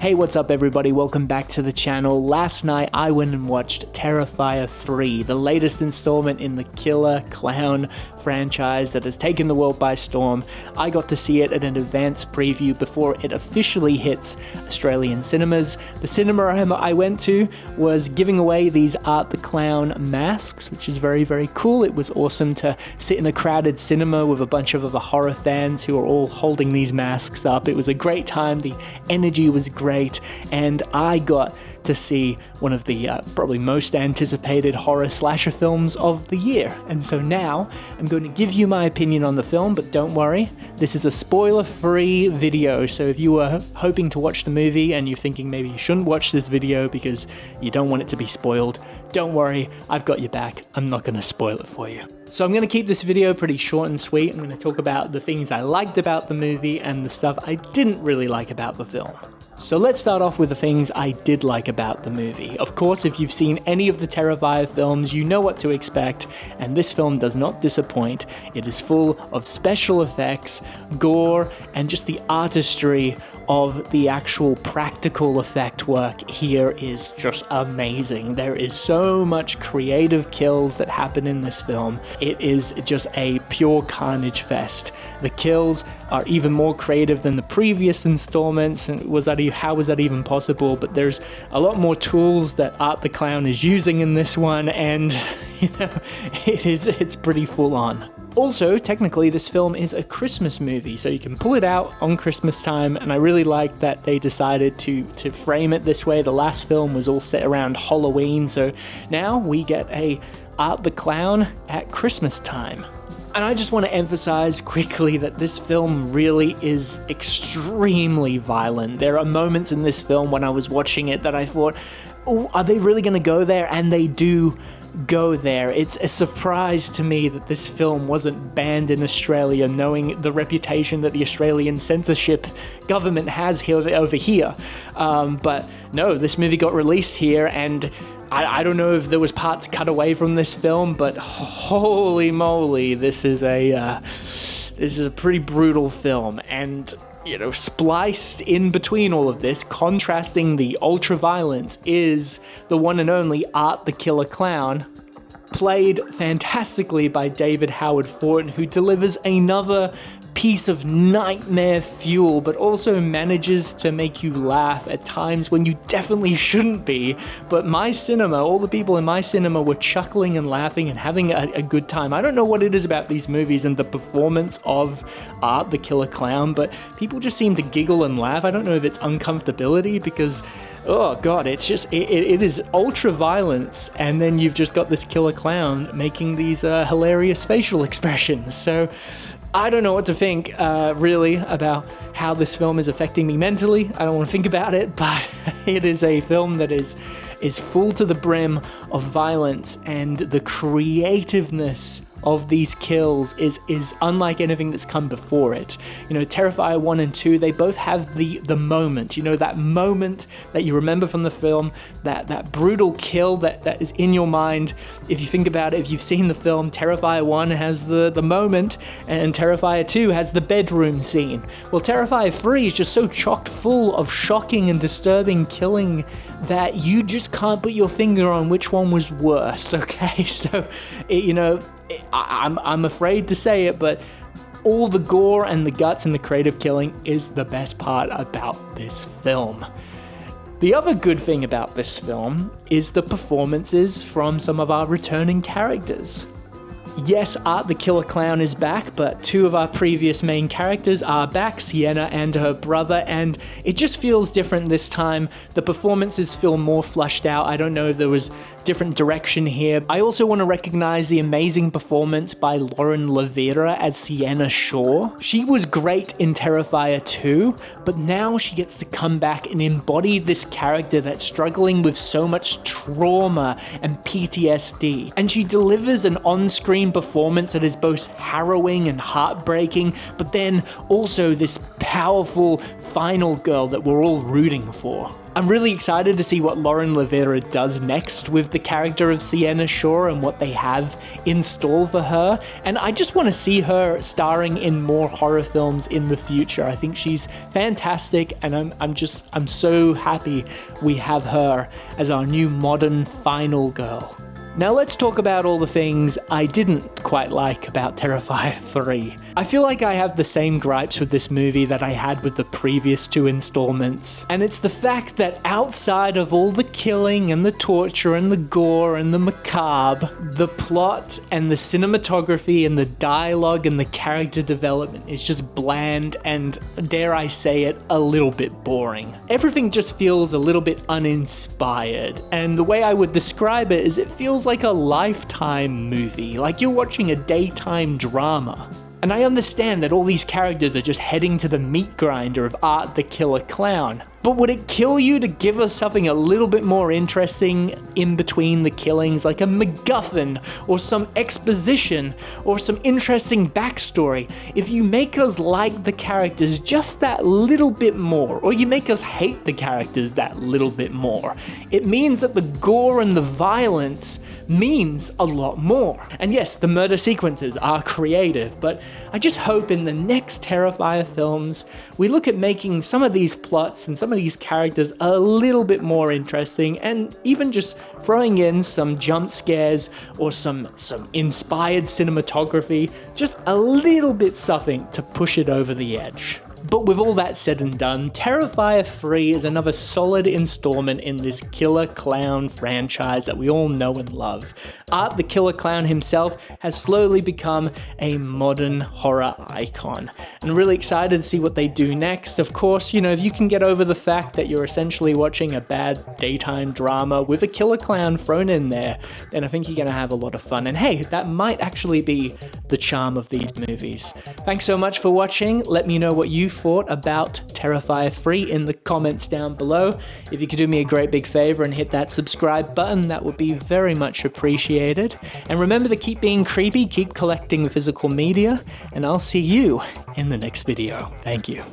Hey, what's up everybody? Welcome back to the channel. Last night I went and watched Terrifier 3, the latest installment in the Killer Clown franchise that has taken the world by storm. I got to see it at an advance preview before it officially hits Australian cinemas. The cinema I went to was giving away these Art the Clown masks, which is very, very cool. It was awesome to sit in a crowded cinema with a bunch of other horror fans who are all holding these masks up. It was a great time. The energy was great, and I got to see one of the probably most anticipated horror slasher films of the year. And so now I'm going to give you my opinion on the film, but don't worry, this is a spoiler-free video. So if you were hoping to watch the movie and you're thinking maybe you shouldn't watch this video because you don't want it to be spoiled, don't worry, I've got your back. I'm not going to spoil it for you. So I'm going to keep this video pretty short and sweet. I'm going to talk about the things I liked about the movie and the stuff I didn't really like about the film. So let's start off with the things I did like about the movie. Of course, if you've seen any of the Terrifier films, you know what to expect, and this film does not disappoint. It is full of special effects, gore, and just the artistry of the actual practical effect work here is just amazing. There is so much creative kills that happen in this film. It is just a pure carnage fest. The kills are even more creative than the previous installments, and how was that even possible? But there's a lot more tools that Art the Clown is using in this one, and you know, it's pretty full on. Also, technically, this film is a Christmas movie, so you can pull it out on Christmas time, and I really like that they decided to frame it this way. The last film was all set around Halloween, so now we get a Art the Clown at Christmas time. And I just want to emphasize quickly that this film really is extremely violent. There are moments in this film when I was watching it that I thought, oh, are they really going to go there? And they do go there. It's a surprise to me that this film wasn't banned in Australia, knowing the reputation that the Australian censorship government has here over here. But no, this movie got released here, and I don't know if there was parts cut away from this film, but holy moly, this is a pretty brutal film. And you know, spliced in between all of this, contrasting the ultra-violence, is the one and only Art the Killer Clown, played fantastically by David Howard Thornton, who delivers another piece of nightmare fuel, but also manages to make you laugh at times when you definitely shouldn't be. But my cinema, all the people in my cinema were chuckling and laughing and having a good time. I don't know what it is about these movies and the performance of Art the Killer Clown, but people just seem to giggle and laugh. I don't know if it's uncomfortability because, oh god, it's just, it is ultra violence, and then you've just got this killer clown making these hilarious facial expressions. So I don't know what to think, really, about how this film is affecting me mentally. I don't want to think about it, but it is a film that is full to the brim of violence, and the creativeness of these kills is unlike anything that's come before it. You know, Terrifier 1 and 2, they both have the moment, you know, that moment that you remember from the film, that brutal kill that is in your mind. If you think about it, if you've seen the film, Terrifier 1 has the moment, and Terrifier 2 has the bedroom scene. Well, Terrifier 3 is just so chock full of shocking and disturbing killing that you just can't put your finger on which one was worse, okay? So, you know, I'm afraid to say it, but all the gore and the guts and the creative killing is the best part about this film. The other good thing about this film is the performances from some of our returning characters. Yes, Art the Killer Clown is back, but two of our previous main characters are back, Sienna and her brother, and it just feels different this time. The performances feel more flushed out. I don't know if there was different direction here. I also want to recognize the amazing performance by Lauren Levera as Sienna Shaw. She was great in Terrifier 2, but now she gets to come back and embody this character that's struggling with so much trauma and PTSD. And she delivers an on-screen performance that is both harrowing and heartbreaking, but then also this powerful final girl that we're all rooting for. I'm really excited to see what Lauren Levera does next with the character of Sienna Shaw and what they have in store for her. And I just want to see her starring in more horror films in the future. I think she's fantastic, and I'm so happy we have her as our new modern final girl. Now let's talk about all the things I didn't quite like about Terrifier 3. I feel like I have the same gripes with this movie that I had with the previous 2 installments, and it's the fact that outside of all the killing and the torture and the gore and the macabre, the plot and the cinematography and the dialogue and the character development is just bland and, dare I say it, a little bit boring. Everything just feels a little bit uninspired, and the way I would describe it is it feels like a Lifetime movie, like you're watching a daytime drama. And I understand that all these characters are just heading to the meat grinder of Art the Killer Clown. But would it kill you to give us something a little bit more interesting in between the killings, like a MacGuffin or some exposition or some interesting backstory, if you make us like the characters just that little bit more, or you make us hate the characters that little bit more? It means that the gore and the violence means a lot more. And yes, the murder sequences are creative, but I just hope in the next Terrifier films, we look at making some of these plots and some of these characters a little bit more interesting, and even just throwing in some jump scares or some inspired cinematography, just a little bit something to push it over the edge. But with all that said and done, Terrifier 3 is another solid installment in this killer clown franchise that we all know and love. Art the Killer Clown himself has slowly become a modern horror icon. And I'm really excited to see what they do next. Of course, you know, if you can get over the fact that you're essentially watching a bad daytime drama with a killer clown thrown in there, then I think you're going to have a lot of fun. And hey, that might actually be the charm of these movies. Thanks so much for watching. Let me know what you thought about Terrifier 3 in the comments down below. If you could do me a great big favor and hit that subscribe button, that would be very much appreciated. And remember to keep being creepy, keep collecting physical media, and I'll see you in the next video. Thank you.